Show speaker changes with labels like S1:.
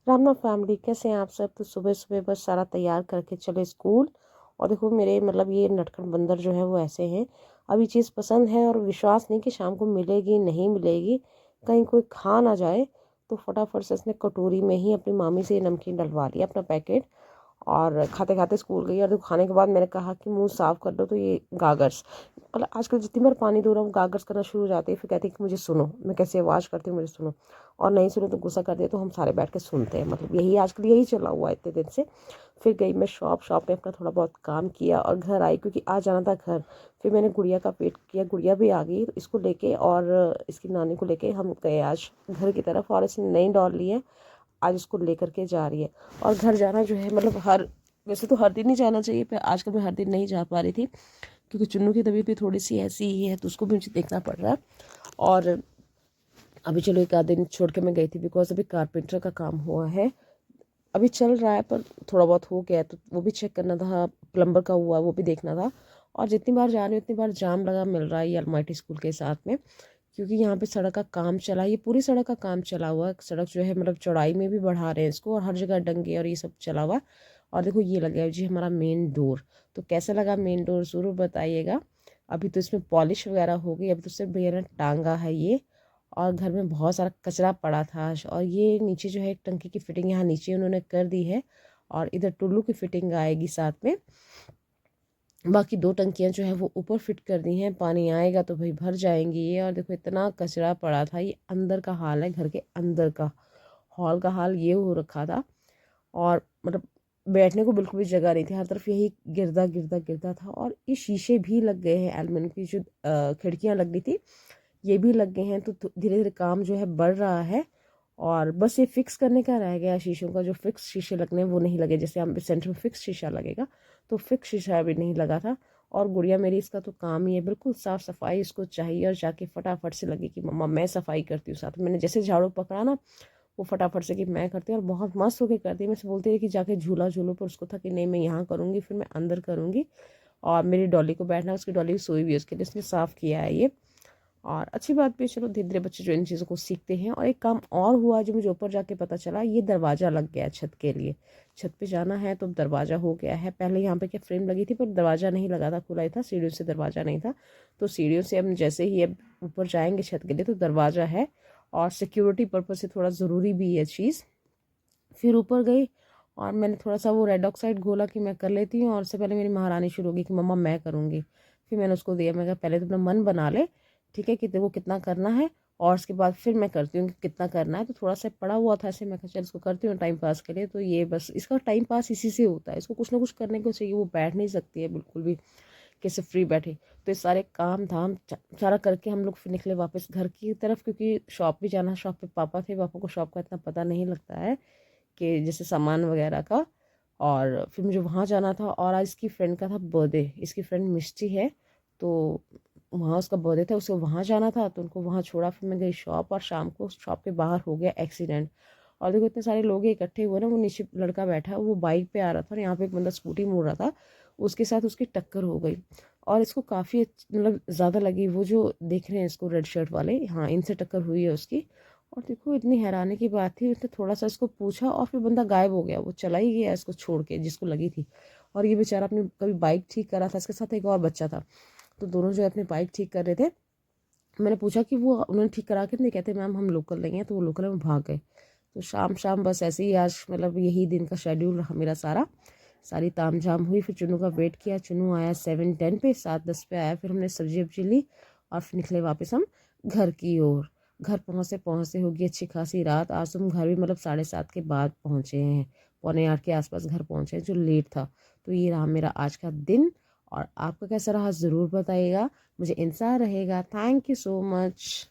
S1: Ram Ram family, कैसे हैं आप सब। तो सुबह सुबह बस सारा तैयार करके चले स्कूल। और देखो मेरे ये नटखट बंदर जो है वो ऐसे हैं। अभी चीज़ पसंद है और विश्वास नहीं कि शाम को मिलेगी नहीं मिलेगी, कहीं कोई खा ना जाए। तो फटाफट से इसने कटोरी में ही अपनी मामी से ये नमकीन डलवा लिया अपना पैकेट। और खाते खाते स्कूल गई। और तो खाने के बाद मैंने कहा कि मुंह साफ कर दो, तो ये गागर्स, मतलब आजकल जितनी बार पानी दो रहा हूँ गागर्स करना शुरू हो जाती है। फिर कहती है कि मुझे सुनो, मैं कैसे आवाज़ करती हूँ मुझे सुनो। और नहीं सुनो तो गुस्सा कर दिया, तो हम सारे बैठ के सुनते हैं। मतलब यही आजकल यही चला हुआ है इतने दिन से। फिर गई मैं शॉप में अपना थोड़ा बहुत काम किया और घर आई, क्योंकि आज जाना था घर। फिर मैंने गुड़िया का वेट किया, गुड़िया भी आ गई, तो इसको लेके और इसकी नानी को लेके हम गए आज घर की तरफ। और इसने नई डॉल ली है, आज उसको लेकर के जा रही है। और घर जाना जो है मतलब हर, वैसे तो हर दिन ही जाना चाहिए, पर आजकल मैं हर दिन नहीं जा पा रही थी, क्योंकि चुन्नू की तबीयत भी थोड़ी सी ऐसी ही है, तो उसको भी मुझे देखना पड़ रहा है। और अभी चलो एक आध दिन छोड़ के मैं गई थी, बिकॉज अभी कारपेंटर का काम हुआ है, अभी चल रहा है, पर थोड़ा बहुत हो गया है, तो वो भी चेक करना था। प्लम्बर का हुआ वो भी देखना था। और जितनी बार जा रही हूँ उतनी बार जाम लगा मिल रहा है ये अलमाइटी स्कूल के साथ में, क्योंकि यहाँ पे सड़क का काम चला है। ये पूरी सड़क का काम चला हुआ है। सड़क जो है मतलब चौड़ाई में भी बढ़ा रहे हैं इसको, और हर जगह डंगे और ये सब चला हुआ है। और देखो ये लगा है जी हमारा मेन डोर। तो कैसा लगा मेन डोर ज़रूर बताइएगा। अभी तो इसमें पॉलिश वगैरह हो गई, अभी तो सिर्फ भैया ने टांगा है ये। और घर में बहुत सारा कचरा पड़ा था। और ये नीचे जो है एक टंकी की फिटिंग यहाँ नीचे उन्होंने कर दी है, और इधर टुल्लू की फिटिंग आएगी साथ में। बाकी दो टंकियां जो है वो ऊपर फिट कर दी हैं, पानी आएगा तो भाई भर जाएंगी ये। और देखो इतना कचरा पड़ा था, ये अंदर का हाल है, घर के अंदर का हॉल का हाल ये हो रखा था। और मतलब बैठने को बिल्कुल भी जगह नहीं थी, हर तरफ यही गिरदा गिरदा गिरदा था। और ये शीशे भी लग गए हैं, एल्युमिनियम की जो खिड़कियां लग गई थी ये भी लग गए हैं। तो धीरे धीरे काम जो है बढ़ रहा है। और बस ये फिक्स करने का रह गया शीशों का, जो फिक्स शीशे लगने हैं वो नहीं लगे। जैसे हम सेंटर में फिक्स शीशा लगेगा, तो फिक्स शीशा भी नहीं लगा था। और गुड़िया मेरी इसका तो काम ही है, बिल्कुल साफ सफाई इसको चाहिए, और जाके फटाफट से लगे कि मम्मा मैं सफाई करती हूँ साथ। मैंने जैसे झाड़ू पकड़ा ना, वो फटाफट से कि मैं करती हूँ, और बहुत मस्त होकर करती है। मैं से बोलती है कि जाके झूला झूलो, पर उसको था कि नहीं मैं यहाँ करूँगी, फिर मैं अंदर करूँगी। और मेरी डॉली को बैठना, उसकी डॉली भी सोई हुई है, उसके लिए इसने साफ़ किया है ये। और अच्छी बात भी है, चलो धीरे धीरे बच्चे जो इन चीज़ों को सीखते हैं। और एक काम और हुआ जो मुझे ऊपर जाके पता चला, ये दरवाज़ा लग गया छत के लिए। छत पे जाना है तो दरवाज़ा हो गया है। पहले यहाँ पे क्या फ्रेम लगी थी, पर दरवाज़ा नहीं लगा था, खुला ही था, सीढ़ियों से दरवाज़ा नहीं था। तो सीढ़ियों से हम जैसे ही अब ऊपर जाएंगे छत के लिए, तो दरवाज़ा है। और सिक्योरिटी पर्पज़ से थोड़ा ज़रूरी भी है चीज़। फिर ऊपर गई, और मैंने थोड़ा सा वो रेड ऑक्साइड घोला कि मैं कर लेती हूँ। और उससे पहले मेरी महारानी शुरू होगी कि मम्मा मैं करूँगी। फिर मैंने उसको दिया, मैं कहा पहले तो अपना मन बना ले, ठीक है, कि तेरे को कितना करना है, और उसके बाद फिर मैं करती हूँ कि कितना करना है। तो थोड़ा सा पड़ा हुआ था ऐसे, मैं कहा चल इसको करती हूँ टाइम पास के लिए। तो ये बस इसका टाइम पास इसी से होता है, इसको कुछ ना कुछ करने को चाहिए, वो बैठ नहीं सकती है बिल्कुल भी कैसे फ्री बैठे। तो ये सारे काम धाम सारा करके हम लोग फिर निकले वापस घर की तरफ, क्योंकि शॉप भी जाना। शॉप पे पापा थे, पापा को शॉप का इतना पता नहीं लगता है कि जैसे सामान वगैरह का। और फिर मुझे वहाँ जाना था। और आज इसकी फ्रेंड का था बर्थडे, इसकी फ्रेंड मिष्टी है, तो वहाँ उसका बर्थडे था, उसे वहाँ जाना था, तो उनको वहाँ छोड़ा। फिर मैं गई शॉप, और शाम को शॉप के बाहर हो गया एक्सीडेंट। और देखो इतने सारे लोग इकट्ठे हुए ना, वो नीचे लड़का बैठा है, वो बाइक पे आ रहा था, और यहाँ पे एक बंदा स्कूटी मोड़ रहा था, उसके साथ उसकी टक्कर हो गई। और इसको काफ़ी मतलब ज़्यादा लगी। वो जो देख रहे हैं इसको रेड शर्ट वाले, हाँ इनसे टक्कर हुई है उसकी। और देखो इतनी हैरानी की बात थी, उसने थोड़ा सा इसको पूछा और फिर बंदा गायब हो गया, वो चला ही गया इसको छोड़ के जिसको लगी थी। और ये बेचारा अपनी कभी बाइक ठीक करा था, इसके साथ एक और बच्चा था, तो दोनों जो है अपनी बाइक ठीक कर रहे थे। मैंने पूछा कि वो उन्होंने ठीक करा के नहीं, कहते मैम हम लोकल नहीं है, तो वो लोकल में भाग गए। तो शाम शाम बस ऐसे ही आज मतलब यही दिन का शेड्यूल रहा मेरा सारा। सारी ताम झाम हुई, फिर चुनू का वेट किया, चुनू आया 7:10 पे, 7:10 पे आया। फिर हमने सब्जी वब्जी ली, और फिर निकले वापस हम घर की ओर। घर पहुँचते पहुँचते होगी अच्छी खासी रात। आज हम घर भी मतलब 7:30 के बाद पहुँचे हैं, 7:45 के आसपास घर पहुँचे हैं, जो लेट था। तो ये रहा मेरा आज का दिन। और आपका कैसा रहा ज़रूर बताइएगा, मुझे इंतज़ार रहेगा। Thank you so much.